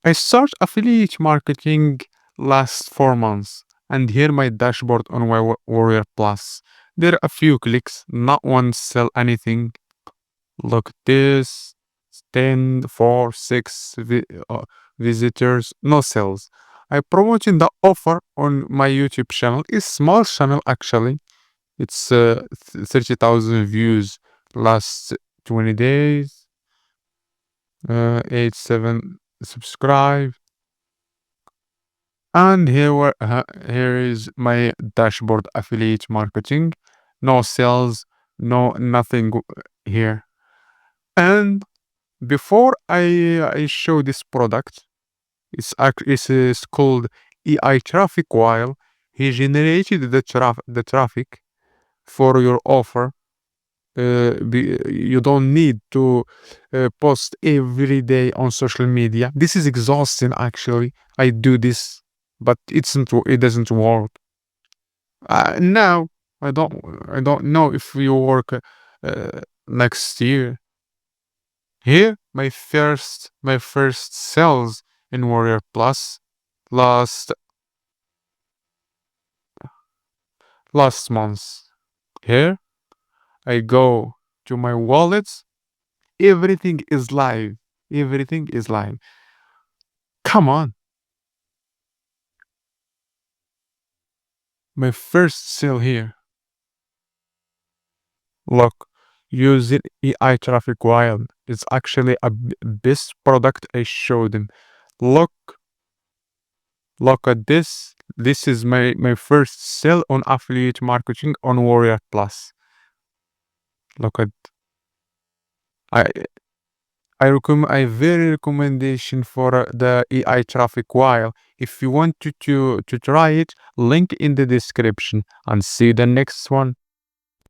I start affiliate marketing last 4 months, and here my dashboard on my Warrior Plus. There are a few clicks, not one sell anything. Look at this 10, 4, 6 visitors, no sales. I promoting the offer on my YouTube channel. It's small channel actually. It's 30,000 views last 20 days. 7 subscribe. And here is my dashboard affiliate marketing. No sales, no nothing here. And before I show this product, it's called AI traffic. While he generated the traffic for your offer, you don't need to post every day on social media. This is exhausting. Actually, I do this, but it doesn't work. Now I don't I don't know if you work next year. Here, my first sales in Warrior Plus last last month. Here, I go to my wallets. Everything is live. Everything is live. Come on, my first sale here. Look, using AI traffic wild. It's actually a best product I showed him. Look, look at this. This is my first sale on affiliate marketing on Warrior Plus. Look at I I very recommendation for the AI traffic while. If you want to try it, link in the description and see the next one.